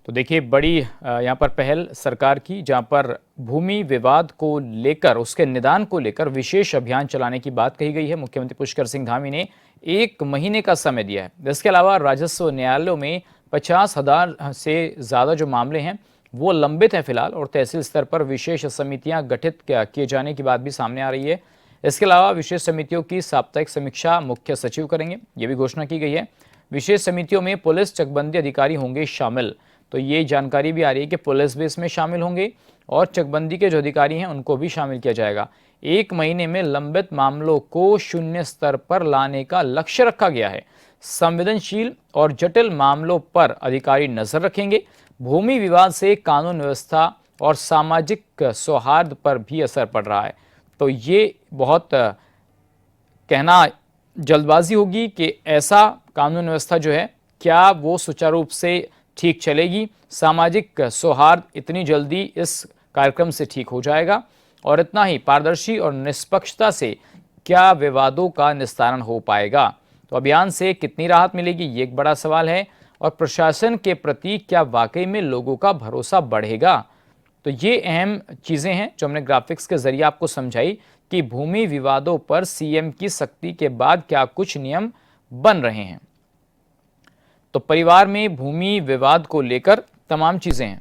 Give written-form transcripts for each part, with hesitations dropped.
तो देखिए बड़ी यहाँ पर पहल सरकार की, जहाँ पर भूमि विवाद को लेकर, उसके निदान को लेकर विशेष अभियान चलाने की बात कही गई है। मुख्यमंत्री पुष्कर सिंह धामी ने 1 महीने का समय दिया है। इसके अलावा राजस्व न्यायालयों में 50,000 से ज़्यादा जो मामले हैं वो लंबित हैं फिलहाल, और तहसील स्तर पर विशेष समितियां गठित किए जाने की बात भी सामने आ रही है। इसके अलावा विशेष समितियों की साप्ताहिक समीक्षा मुख्य सचिव करेंगे, ये भी घोषणा की गई है। विशेष समितियों में पुलिस चकबंदी अधिकारी होंगे शामिल, तो ये जानकारी भी आ रही है कि पुलिस भी इसमें शामिल होंगे और चकबंदी के जो अधिकारी हैं उनको भी शामिल किया जाएगा। 1 महीने में लंबित मामलों को शून्य स्तर पर लाने का लक्ष्य रखा गया है। संवेदनशील और जटिल मामलों पर अधिकारी नजर रखेंगे। भूमि विवाद से कानून व्यवस्था और सामाजिक सौहार्द पर भी असर पड़ रहा है। तो ये बहुत कहना जल्दबाजी होगी कि ऐसा कानून व्यवस्था जो है क्या वो सुचारू रूप से ठीक चलेगी, सामाजिक सौहार्द इतनी जल्दी इस कार्यक्रम से ठीक हो जाएगा, और इतना ही पारदर्शी और निष्पक्षता से क्या विवादों का निस्तारण हो पाएगा। तो अभियान से कितनी राहत मिलेगी, ये एक बड़ा सवाल है, और प्रशासन के प्रति क्या वाकई में लोगों का भरोसा बढ़ेगा। तो ये अहम चीज़ें हैं जो हमने ग्राफिक्स के जरिए आपको समझाई कि भूमि विवादों पर सीएम की सख्ती के बाद क्या कुछ नियम बन रहे हैं। तो परिवार में भूमि विवाद को लेकर तमाम चीजें हैं।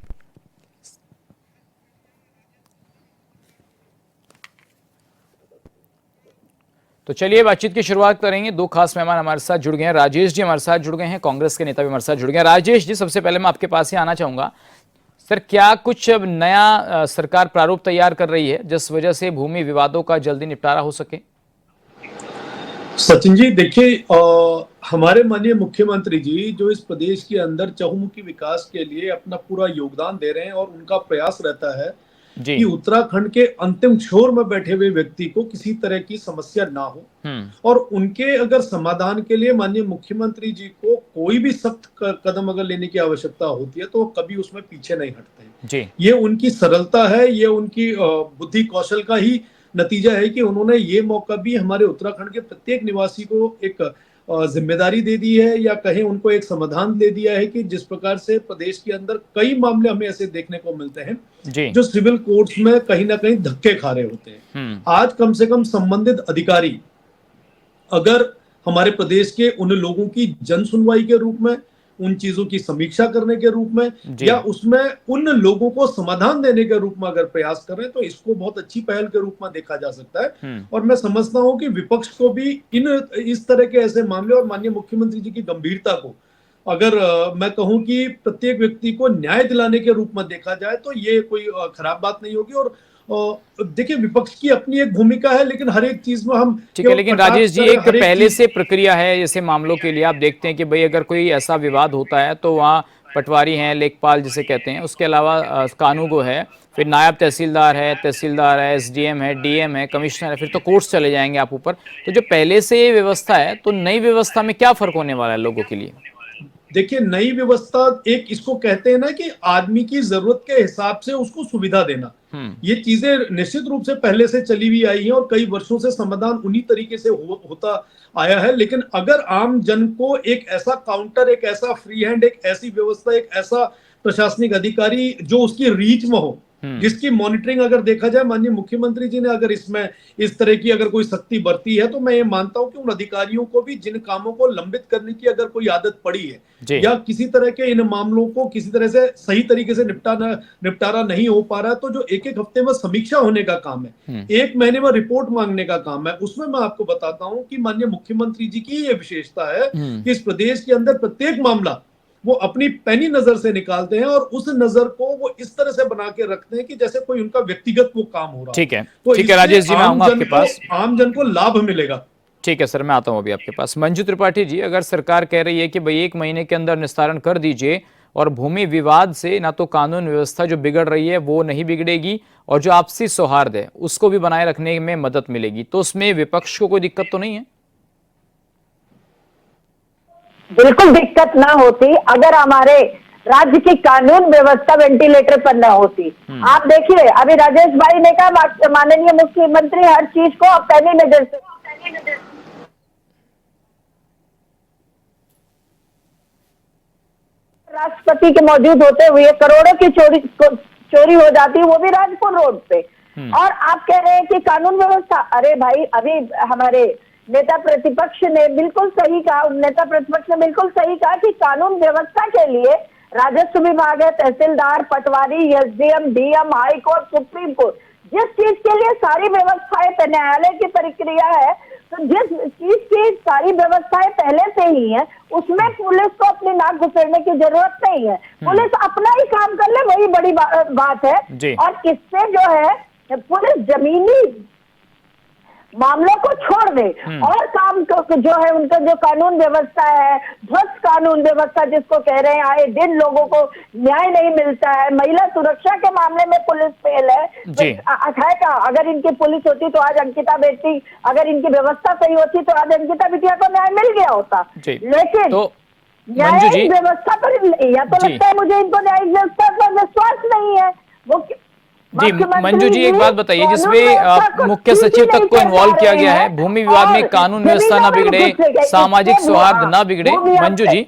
तो चलिए बातचीत की शुरुआत करेंगे। 2 खास मेहमान हमारे साथ जुड़ गए हैं। राजेश जी हमारे साथ जुड़ गए हैं, कांग्रेस के नेता भी हमारे साथ जुड़ गए हैं। राजेश जी, सबसे पहले मैं आपके पास ही आना चाहूंगा। सर, क्या कुछ अब नया सरकार प्रारूप तैयार कर रही है जिस वजह से भूमि विवादों का जल्दी निपटारा हो सके? सचिन जी, देखिए, हमारे माननीय मुख्यमंत्री जी जो इस प्रदेश के अंदर चहुमुखी विकास के लिए अपना पूरा योगदान दे रहे हैं, और उनका प्रयास रहता है कि उत्तराखंड के अंतिम छोर में बैठे हुए व्यक्ति को किसी तरह की समस्या ना हो, और उनके अगर समाधान के लिए माननीय मुख्यमंत्री जी को कोई भी सख्त कदम अगर लेने की आवश्यकता होती है तो वो कभी उसमें पीछे नहीं हटते हैं। ये उनकी सरलता है, ये उनकी बुद्धि कौशल का ही नतीजा है कि उन्होंने ये मौका भी हमारे उत्तराखंड के प्रत्येक निवासी को एक जिम्मेदारी दे दी है, या कहें उनको एक समाधान दे दिया है कि जिस प्रकार से प्रदेश के अंदर कई मामले हमें ऐसे देखने को मिलते हैं जो सिविल कोर्ट्स में कहीं ना कहीं धक्के खा रहे होते हैं। आज कम से कम संबंधित अधिकारी अगर हमारे प्रदेश के उन लोगों की जन सुनवाई के रूप में, उन चीजों की समीक्षा करने के रूप में, या उसमें उन लोगों को समाधान देने के रूप में अगर प्रयास करें तो इसको बहुत अच्छी पहल के रूप में देखा जा सकता है। और मैं समझता हूं कि विपक्ष को भी इस तरह के ऐसे मामले और माननीय मुख्यमंत्री जी की गंभीरता को अगर मैं कहूं कि प्रत्येक व्यक्ति को न्याय दिलाने के रूप में देखा जाए तो ये कोई खराब बात नहीं होगी। और देखिए, विपक्ष की अपनी एक भूमिका है, लेकिन हर एक चीज में हम ठीक है। लेकिन राजेश जी, एक पहले से प्रक्रिया है ऐसे मामलों के लिए। आप देखते हैं कि भाई अगर कोई ऐसा विवाद होता है तो वहाँ पटवारी हैं, लेखपाल जिसे कहते हैं, उसके अलावा कानूगो है, फिर नायब तहसीलदार है, एसडीएम है, डीएम है, कमिश्नर है, फिर तो कोर्ट्स चले जाएंगे आप ऊपर। तो जो पहले से ये व्यवस्था है, तो नई व्यवस्था में क्या फर्क होने वाला है लोगों के लिए? देखिए, नई व्यवस्था एक इसको कहते हैं ना कि आदमी की जरूरत के हिसाब से उसको सुविधा देना। ये चीजें निश्चित रूप से पहले से चली हुई आई हैं और कई वर्षों से समाधान उन्हीं तरीके से होता आया है। लेकिन अगर आम जन को एक ऐसा काउंटर, एक ऐसा फ्री हैंड, एक ऐसी व्यवस्था, एक ऐसा प्रशासनिक अधिकारी जो उसकी रीच में हो, जिसकी मॉनिटरिंग अगर देखा जाए, माननीय मुख्यमंत्री जी ने अगर इसमें इस तरह की अगर कोई सख्ती बरती है तो मैं ये मानता हूं कि उन अधिकारियों को भी जिन कामों को लंबित करने की अगर कोई आदत पड़ी है, या किसी तरह के इन मामलों को किसी तरह से सही तरीके से निपटारा नहीं हो पा रहा है, तो जो एक एक हफ्ते में समीक्षा होने का काम है, 1 महीने में रिपोर्ट मांगने का काम है, उसमें मैं आपको बताता हूं कि माननीय मुख्यमंत्री जी की ये विशेषता है कि इस प्रदेश के अंदर प्रत्येक मामला वो अपनी पैनी नजर से निकालते हैं, और उस नजर को वो इस तरह से बना के रखते हैं कि जैसे कोई उनका व्यक्तिगत वो काम हो रहा है। ठीक है, तो ठीक है राजेश जी, मैं आऊंगा आपके पास। आम जन को लाभ मिलेगा। ठीक है सर, मैं आता हूं अभी आपके पास। मंजू त्रिपाठी जी, अगर सरकार कह रही है कि भाई 1 महीने के अंदर निस्तारण कर दीजिए, और भूमि विवाद से ना तो कानून व्यवस्था जो बिगड़ रही है वो नहीं बिगड़ेगी, और जो आपसी सौहार्द है उसको भी बनाए रखने में मदद मिलेगी, तो उसमें विपक्ष को कोई दिक्कत तो नहीं है? बिल्कुल दिक्कत ना होती अगर हमारे राज्य की कानून व्यवस्था वेंटिलेटर पर न होती। आप देखिए, अभी राजेश भाई ने कहा माननीय मुख्यमंत्री हर चीज को पैनी नजर से राष्ट्रपति के मौजूद होते हुए करोड़ों की चोरी हो जाती है, वो भी राजपुर रोड पे। और आप कह रहे हैं कि कानून व्यवस्था, अरे भाई अभी हमारे नेता प्रतिपक्ष ने बिल्कुल सही कहा, कि कानून व्यवस्था के लिए राजस्व विभाग है, tehsildar, patwari, SDM, DM, high court, supreme court, जिस चीज के लिए सारी व्यवस्थाएं न्यायालय की प्रक्रिया है, तो जिस चीज की सारी व्यवस्थाएं पहले से ही है, उसमें पुलिस को अपनी नाक घुसेड़ने की जरूरत नहीं है। पुलिस अपना ही काम कर ले, वही बड़ी बात है। और इससे जो है पुलिस जमीनी मामलों को छोड़ दे और काम को जो है उनका जो कानून व्यवस्था है, ध्वस्त कानून व्यवस्था जिसको कह रहे हैं, आए दिन लोगों को न्याय नहीं मिलता है, महिला सुरक्षा के मामले में पुलिस फेल है। तो अगर इनकी पुलिस होती तो आज अंकिता बेटी, अगर इनकी व्यवस्था सही होती तो आज अंकिता बिटिया को न्याय मिल गया होता। लेकिन तो न्यायिक व्यवस्था पर या तो लगता है मुझे इनको न्यायिक व्यवस्था पर विश्वास नहीं है। वो जी मंजू जी, एक बात बताइए, जिसमें मुख्य सचिव तक को इन्वॉल्व किया गया है, भूमि विवाद में कानून व्यवस्था ना बिगड़े, सामाजिक सौहार्द ना बिगड़े। मंजू जी,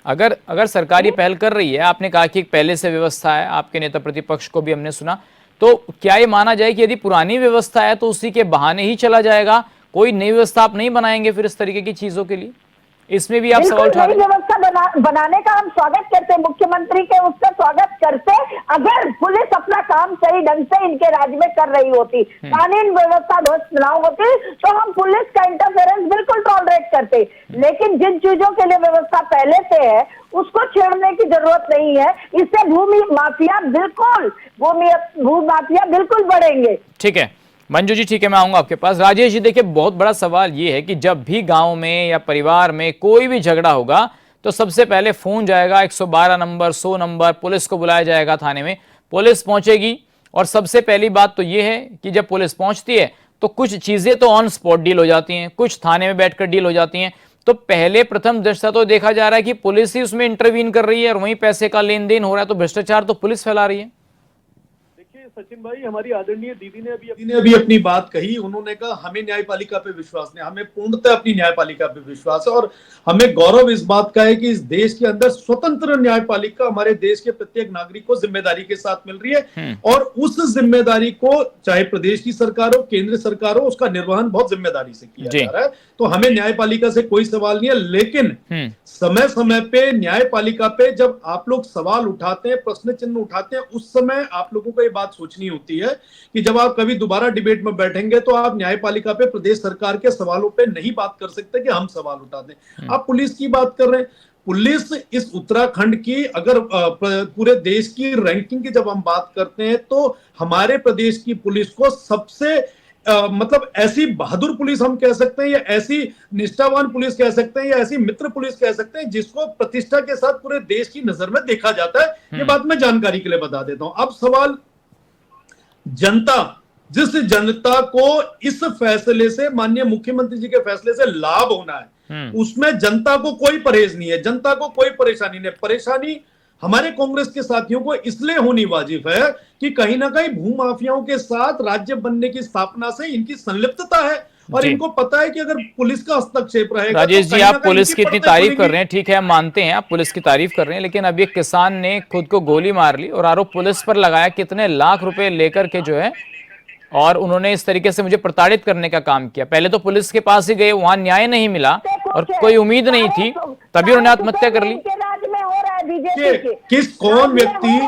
अगर सरकार ये पहल कर रही है, आपने कहा कि पहले से व्यवस्था है, आपके नेता प्रतिपक्ष को भी हमने सुना, तो क्या ये माना जाए कि यदि पुरानी व्यवस्था है तो उसी के बहाने ही चला जाएगा, कोई नई व्यवस्था आप नहीं बनाएंगे फिर इस तरीके की चीजों के लिए? इसमें भी आप सवाल उठा रहे हैं। व्यवस्था बनाने का हम स्वागत करते हैं, मुख्यमंत्री के उसका स्वागत करते, अगर पुलिस अपना काम सही ढंग से इनके राज्य में कर रही होती, कानून व्यवस्था ध्वस्त ना होती, तो हम पुलिस का इंटरफेरेंस बिल्कुल टॉलरेट करते। लेकिन जिन चीजों के लिए व्यवस्था पहले से है उसको छेड़ने की जरूरत नहीं है। इससे भू माफिया बिल्कुल बढ़ेंगे। ठीक है मंजू जी, ठीक है, मैं आऊंगा आपके पास। राजेश जी, देखिए बहुत बड़ा सवाल ये है कि जब भी गांव में या परिवार में कोई भी झगड़ा होगा तो सबसे पहले फोन जाएगा 112 नंबर, 100 नंबर, पुलिस को बुलाया जाएगा थाने में, पुलिस पहुंचेगी और सबसे पहली बात तो ये है कि जब पुलिस पहुंचती है तो कुछ चीजें तो ऑन स्पॉट डील हो जाती हैं, कुछ थाने में बैठकर डील हो जाती हैं। तो पहले प्रथम दृष्टया तो देखा जा रहा है कि पुलिस ही उसमें इंटरवीन कर रही है और वहीं पैसे का लेन देन हो रहा है, तो भ्रष्टाचार तो पुलिस फैला रही है। सचिन भाई, हमारी आदरणीय दीदी ने अभी अपनी बात कही। उन्होंने कहा हमें न्यायपालिका पे विश्वास नहीं, हमें पूर्णतः अपनी न्यायपालिका पे विश्वास है और हमें गौरव इस बात का है कि इस देश के अंदर स्वतंत्र न्यायपालिका हमारे देश के प्रत्येक नागरिक को जिम्मेदारी के साथ मिल रही है और उस जिम्मेदारी को चाहे प्रदेश की सरकार हो, केंद्र सरकार हो, उसका निर्वहन बहुत जिम्मेदारी से किया जा रहा है। तो हमें न्यायपालिका से कोई सवाल नहीं है, लेकिन समय समय पे न्यायपालिका पे जब आप लोग सवाल उठाते हैं, प्रश्न चिन्ह उठाते हैं, उस समय आप लोगों को ये बात सोचनी होती है कि जब आप कभी दोबारा डिबेट में बैठेंगे तो आप न्यायपालिका पे, प्रदेश सरकार के सवालों पे नहीं बात कर सकते कि हम सवाल उठाते हैं। आप पुलिस की बात कर रहे हैं, पुलिस इस उत्तराखंड की, अगर पूरे देश की रैंकिंग की जब हम बात करते हैं तो हमारे प्रदेश की पुलिस को सबसे मतलब ऐसी बहादुर पुलिस हम कह सकते हैं, या ऐसी निष्ठावान पुलिस कह सकते हैं, या ऐसी मित्र पुलिस कह सकते हैं जिसको प्रतिष्ठा के साथ पूरे देश की नजर में देखा जाता है। ये बात मैं जानकारी के लिए बता देता हूं। अब सवाल जनता, जिस जनता को इस फैसले से, माननीय मुख्यमंत्री जी के फैसले से लाभ होना है, उसमें जनता को कोई परहेज नहीं है, जनता को कोई परेशानी नहीं। परेशानी हमारे कांग्रेस के साथियों को इसलिए होनी वाजिब है कि कहीं ना कहीं भूमाफियाओं के साथ राज्य बनने की स्थापना से इनकी संलिप्तता है और इनको पता है कि अगर पुलिस का हस्तक्षेप रहेगा। राजेश जी, आप पुलिस की इतनी तारीफ कर रहे हैं, ठीक है, हम मानते हैं आप पुलिस की तारीफ कर रहे हैं, लेकिन अब एक किसान ने खुद को गोली मार ली और आरोप पुलिस पर लगाया, कितने लाख रुपए लेकर के जो है, और उन्होंने इस तरीके से मुझे प्रताड़ित करने का काम किया। पहले तो पुलिस के पास ही गए, वहां न्याय नहीं मिला और कोई उम्मीद नहीं थी, तभी उन्होंने आत्महत्या कर ली। किस कौन व्यक्ति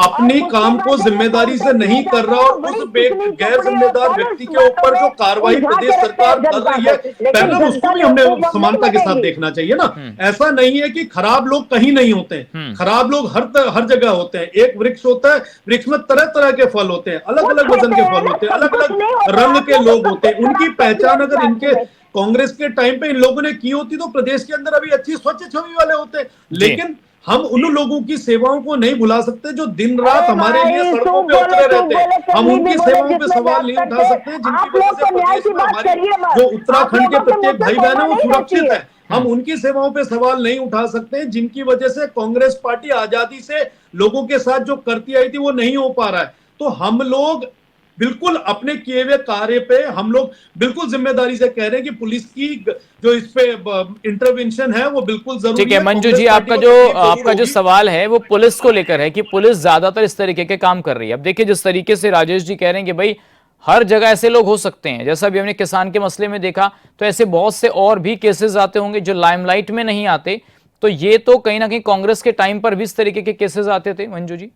अपनी काम को जिम्मेदारी से नहीं कर रहा और उस गैर जिम्मेदार व्यक्ति के ऊपर जो कार्रवाई प्रदेश सरकार कर रही है, पहले उसको भी हमने समानता के साथ देखना चाहिए ना। ऐसा नहीं है कि खराब लोग कहीं नहीं होते हैं, खराब लोग हर जगह होते हैं। एक वृक्ष होता है, वृक्ष में तरह तरह के फल होते हैं, अलग अलग वजन के फल होते हैं, अलग अलग रंग के लोग होते हैं। उनकी पहचान अगर इनके कांग्रेस के टाइम पे इन लोगों ने की होती तो प्रदेश के अंदर अभी अच्छी स्वच्छ छवि वाले होते। लेकिन हम उन लोगों की सेवाओं को नहीं भुला सकते जो दिन रात हमारे लिए सड़कों पे उतरे रहते हैं। हम उनकी सेवाओं पे सवाल नहीं उठा सकते जिनकी वजह से प्रदेश में हमारी जो उत्तराखंड के प्रत्येक भाई बहन है वो सुरक्षित है। हम उनकी सेवाओं पे सवाल नहीं उठा सकते जिनकी वजह से कांग्रेस पार्टी आजादी से लोगों के साथ जो करती आई थी वो नहीं हो पा रहा है। तो हम लोग बिल्कुल अपने किए हुए कार्य पे हम लोग बिल्कुल जिम्मेदारी से कह रहे हैं कि पुलिस की जो इस पे इंटरवेंशन है वो बिल्कुल जरूरी है। ठीक है मंजू जी, आपका जो सवाल है वो पुलिस को लेकर है कि पुलिस ज्यादातर इस तरीके के काम कर रही है। अब देखिए जिस तरीके से राजेश जी कह रहे हैं कि भाई हर जगह ऐसे लोग हो सकते हैं, जैसा भी हमने किसान के मसले में देखा, तो ऐसे बहुत से और भी केसेस आते होंगे जो लाइमलाइट में नहीं आते। तो ये तो कहीं ना कहीं कांग्रेस के टाइम पर भी इस तरीके के केसेस आते थे मंजू जी।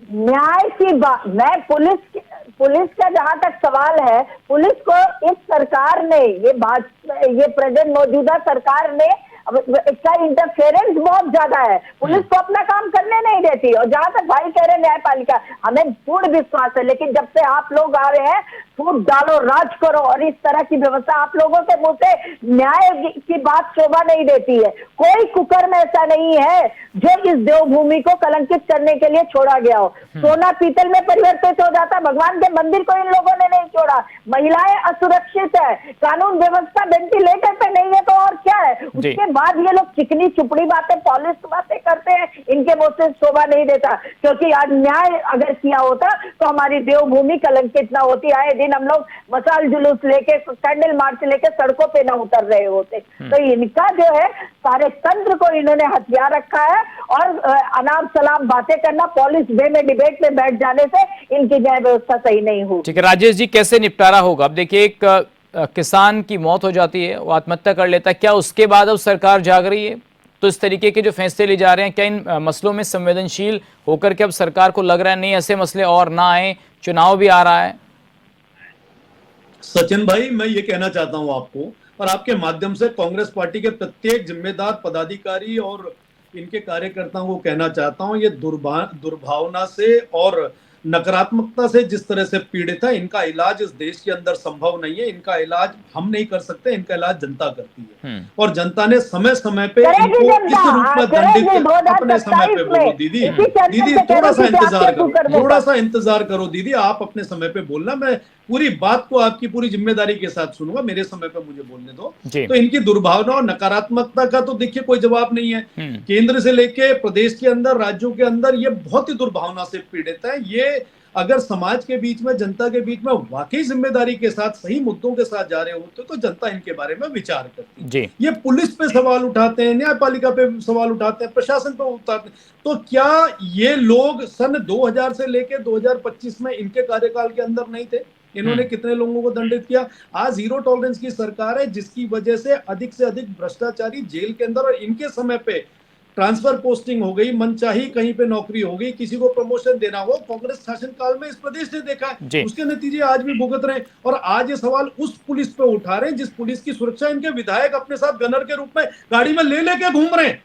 न्याय की बात, मैं पुलिस का जहां तक सवाल है, पुलिस को इस सरकार ने ये प्रेजेंट मौजूदा सरकार ने इसका इंटरफेरेंस बहुत ज्यादा है, पुलिस को अपना काम करने नहीं देती। और जहां तक भाई कह रहे न्यायपालिका, हमें पूर्ण विश्वास है, लेकिन जब से आप लोग आ रहे हैं फूट डालो राज करो और इस तरह की व्यवस्था, आप लोगों के मुंह से न्याय की बात शोभा नहीं देती है। कोई कुकर्म ऐसा नहीं है जो इस देवभूमि को कलंकित करने के लिए छोड़ा गया हो। सोना पीतल में परिवर्तित हो जाता, भगवान के मंदिर को इन लोगों ने नहीं छोड़ा। महिलाएं असुरक्षित है, कानून व्यवस्था वेंटिलेटर पे नहीं है, तो और क्या है। उसके बाद ये लोग चिकनी चुपड़ी बातें, पॉलिश बातें करते हैं, इनके मुंह से शोभा नहीं देता। क्योंकि आज न्याय अगर किया होता तो हमारी देवभूमि कलंकित ना होती। आए दिन हम लोग मसाल जुलूस लेके, कैंडल मार्च लेके सड़कों पे ना उतर रहे होते। तो इनका जो है सारे तंत्र को इन्होंने हथियार रखा है और अनाप शनाप बातें करना, पॉलिश वे में डिबेट में बैठ जाने से इनकी न्याय व्यवस्था सही नहीं हुई। ठीक है राजेश जी, कैसे निपटारा होगा? अब देखिए एक किसान की मौत हो जाती है, वो आत्महत्या कर लेता है, क्या उसके बाद अब सरकार जाग रही है? तो इस तरीके के जो फैसले लिए जा रहे हैं, क्या इन मसलों में संवेदनशील होकर के अब सरकार को लग रहा है नहीं ऐसे मसले और ना आए, चुनाव भी आ रहा है? सचिन भाई, मैं ये कहना चाहता हूं आपको और आपके माध्यम से कांग्रेस पार्टी के प्रत्येक जिम्मेदार पदाधिकारी और इनके कार्यकर्ताओं को कहना चाहता हूं, ये दुर्भावना से और नकारात्मकता से जिस तरह से पीड़ित है, इनका इलाज इस देश के अंदर संभव नहीं है। इनका इलाज हम नहीं कर सकते, इनका इलाज जनता करती है। और जनता ने समय समय पे इनको इस रूप में दंडित, अपने समय पे बोलो दीदी, थोड़ा सा इंतजार करो, थोड़ा सा इंतजार करो दीदी, आप अपने समय पे बोलना, मैं पूरी बात को आपकी पूरी जिम्मेदारी के साथ सुनूंगा, मेरे समय पे मुझे बोलने दो। तो इनकी दुर्भावना और नकारात्मकता का तो देखिए कोई जवाब नहीं है। केंद्र से लेके प्रदेश के अंदर, राज्यों के अंदर ये बहुत ही दुर्भावना से पीड़ित है। ये अगर समाज के बीच में, जनता के बीच में वाकई जिम्मेदारी के साथ सही मुद्दों के साथ जा रहे होते तो जनता इनके बारे में विचार करती है। ये पुलिस पे सवाल उठाते हैं, न्यायपालिका पे सवाल उठाते हैं, प्रशासन पे उठाते हैं, तो क्या ये लोग सन 2000 से लेके 2025 में इनके कार्यकाल के अंदर नहीं थे? इन्होंने कितने लोगों को दंडित किया? आज जीरो टॉलरेंस की सरकार है, जिसकी वजह से अधिक भ्रष्टाचारी जेल के अंदर, और इनके समय पे ट्रांसफर पोस्टिंग हो गई, मनचाही कहीं पे नौकरी हो गई, किसी को प्रमोशन देना हो, कांग्रेस शासनकाल में इस प्रदेश ने देखा है, उसके नतीजे आज भी भुगत रहे हैं। और आज ये सवाल उस पुलिस पे उठा रहे हैं जिस पुलिस की सुरक्षा इनके विधायक अपने साथ गनर के रूप में गाड़ी में ले लेके घूम रहे हैं।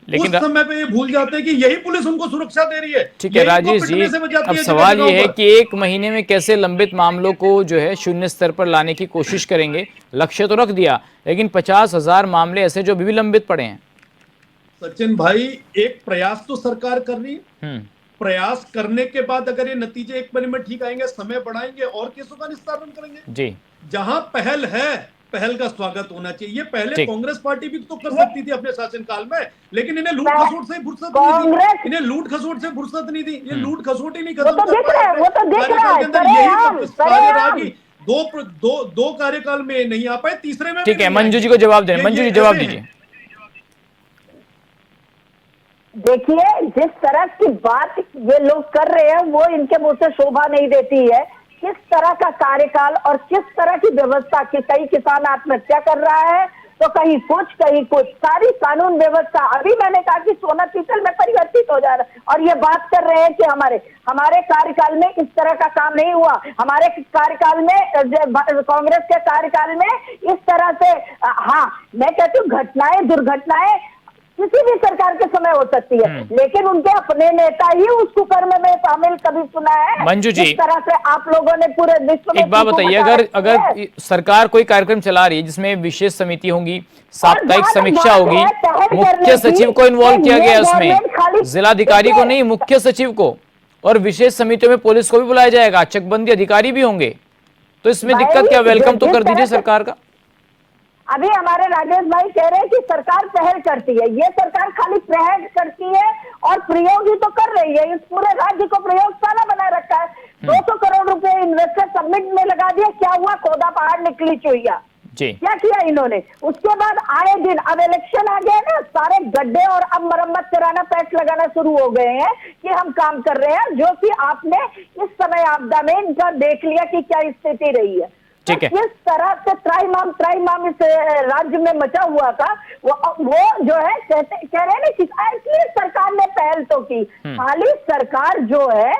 लेकिन उस समय पे ये भूल जाते हैं कि यही पुलिस उनको सुरक्षा दे रही है। ठीक है राजेश जी, अब सवाल ये है कि एक महीने में कैसे लंबित मामलों को जो है शून्य स्तर पर लाने की कोशिश करेंगे? लक्ष्य तो रख दिया, लेकिन 50,000 मामले ऐसे जो अभी भी लंबित पड़े हैं। सचिन भाई, एक प्रयास तो सरकार कर रही है, प्रयास करने के बाद अगर ये नतीजे एक महीने में ठीक आएंगे, समय बढ़ाएंगे और केसों का निस्तारण करेंगे जी। जहां पहल है, पहल का स्वागत होना चाहिए। ये पहले कांग्रेस पार्टी भी तो कर सकती थी अपने शासनकाल में, लेकिन इन्हें लूट खसोट से फुर्सत नहीं थी। इन्हें लूट खसोट से फुर्सत नहीं थी, ये लूट खसोट ही नहीं खत्म कर पाए। दो कार्यकाल में नहीं आ पाए, तीसरे में। ठीक है, मंजू जी को जवाब दें। मंजू जी जवाब दीजिए। देखिए, जिस तरह की बात ये लोग कर रहे हैं वो इनके मुंह से शोभा नहीं देती है। किस तरह का कार्यकाल और किस तरह की व्यवस्था की, कहीं किसान आत्महत्या कर रहा है तो कहीं कुछ, सारी कानून व्यवस्था। अभी मैंने कहा कि सोना पीतल में परिवर्तित हो जा रहा है, और ये बात कर रहे हैं कि हमारे कार्यकाल में इस तरह का काम नहीं हुआ, हमारे कार्यकाल में, कांग्रेस के कार्यकाल में इस तरह से। हाँ, मैं कहती हूँ घटनाएं, दुर्घटनाएं किसी भी सरकार के समय हो सकती है, लेकिन उनके अपने नेता ही उस कुकर्म में शामिल कभी सुना है? मंजू जी, इस तरह से आप लोगों ने पूरे विश्व में एक बात बताइए, अगर सरकार कोई कार्यक्रम चला रही है जिसमें विशेष समिति होगी, साप्ताहिक समीक्षा होगी, मुख्य सचिव को इन्वॉल्व किया गया उसमें, जिलाधिकारी को नहीं, मुख्य सचिव को, और विशेष समितियों में पुलिस को भी बुलाया जाएगा, चकबंदी अधिकारी भी होंगे, तो इसमें दिक्कत क्या? वेलकम तो कर दीजिए सरकार का। अभी हमारे राजेश भाई कह रहे हैं कि सरकार पहल करती है। ये सरकार खाली पहल करती है और प्रयोग ही तो कर रही है। इस पूरे राज्य को प्रयोगशाला बना रखा है। 200 इन्वेस्टर सबमिट में लगा दिया, क्या हुआ? खोदा पहाड़ निकली चुहिया। जी क्या किया इन्होंने? उसके बाद आए दिन अब इलेक्शन आ गया ना, सारे गड्ढे और अब मरम्मत कराना, पैच लगाना शुरू हो गए हैं कि हम काम कर रहे हैं, जो कि आपने इस समय आपदा में इनका देख लिया कि क्या स्थिति रही है। ठीक है। किस तरह से त्राइमाम इस राज्य में मचा हुआ था, वो जो है कह रहे हैं ना कि इसलिए सरकार ने पहल तो की। खाली सरकार जो है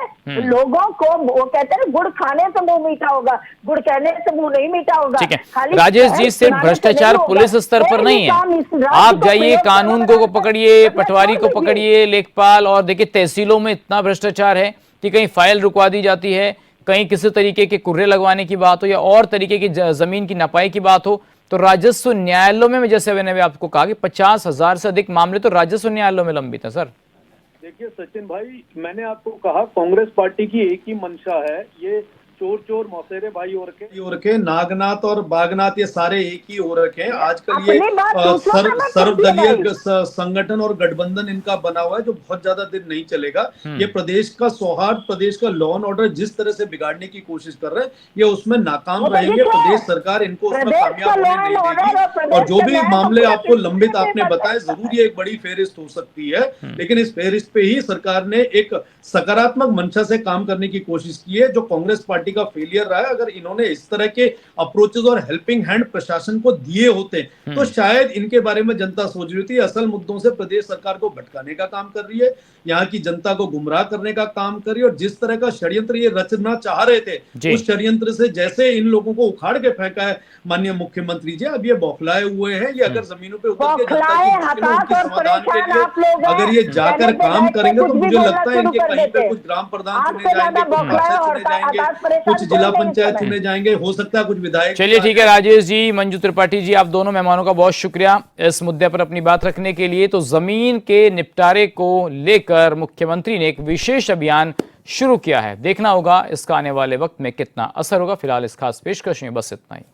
लोगों को, वो कहते हैं गुड़ खाने से मुंह मीठा होगा, गुड़ कहने से मुंह नहीं मीठा होगा। ठीक है राजेश जी, सिर्फ भ्रष्टाचार पुलिस स्तर पर नहीं है, आप जाइए कानून को पकड़िए, पटवारी को पकड़िए, लेखपाल, और देखिए तहसीलों में इतना भ्रष्टाचार है कि कहीं फाइल रुकवा दी जाती है, कहीं किसी तरीके के कुर्रे लगवाने की बात हो या और तरीके की जमीन की नपाई की बात हो, तो राजस्व न्यायालयों में जैसे मैंने आपको कहा कि 50,000 से अधिक मामले तो राजस्व न्यायालयों में लंबित है। सर देखिए सचिन भाई, मैंने आपको कहा कांग्रेस पार्टी की एक ही मंशा है, ये चोर चोर मौसेरे भाई और के नागनाथ और बागनाथ ये सारे एक ही हो रखे हैं। आजकल ये सर्वदलीय संगठन और गठबंधन इनका बना हुआ है, जो बहुत ज्यादा दिन नहीं चलेगा। ये प्रदेश का सौहार्द, प्रदेश का लॉ एंड ऑर्डर जिस तरह से बिगाड़ने की कोशिश कर रहे हैं, ये उसमें नाकाम रहेंगे। प्रदेश सरकार इनको उसमें कामयाब होने नहीं देगी। और जो भी मामले आपको लंबित आपने बताए, जरूर ये एक बड़ी फेहरिस्त हो सकती है, लेकिन इस फेहरिस्त पे ही सरकार ने एक सकारात्मक मंशा से काम करने की कोशिश की है, जो कांग्रेस पार्टी का फेलियर रहा है। अगर इन्होंने इस तरह के अप्रोचेस और हेल्पिंग हैंड प्रशासन को दिए होते तो शायद इनके बारे में जनता सोच रही थी। असल मुद्दों से प्रदेश सरकार को भटकाने का काम कर रही है, यहाँ की जनता को गुमराह करने का काम कर रही है। और जिस तरह का षड्यंत्र ये रचना चाह रहे थे, उस षड्यंत्र से जैसे इन लोगों को उखाड़ के फेंका है माननीय मुख्यमंत्री जी, अब ये बौखलाए हुए हैं। ये अगर जमीनों पे उतर के जनता की मुश्किलों के समाधान के लिए अगर ये जाकर काम करेंगे, तो मुझे लगता है इनके कहीं पे कुछ ग्राम प्रधान चुने जाएंगे, कुछ चुने जाएंगे, कुछ जिला पंचायत चुने जाएंगे, हो सकता है कुछ विधायक। चलिए ठीक है राजेश जी, मंजू त्रिपाठी जी, आप दोनों मेहमानों का बहुत शुक्रिया इस मुद्दे पर अपनी बात रखने के लिए। तो जमीन के निपटारे को लेकर मुख्यमंत्री ने एक विशेष अभियान शुरू किया है, देखना होगा इसका आने वाले वक्त में कितना असर होगा। फिलहाल इस खास पेशकश में बस इतना ही।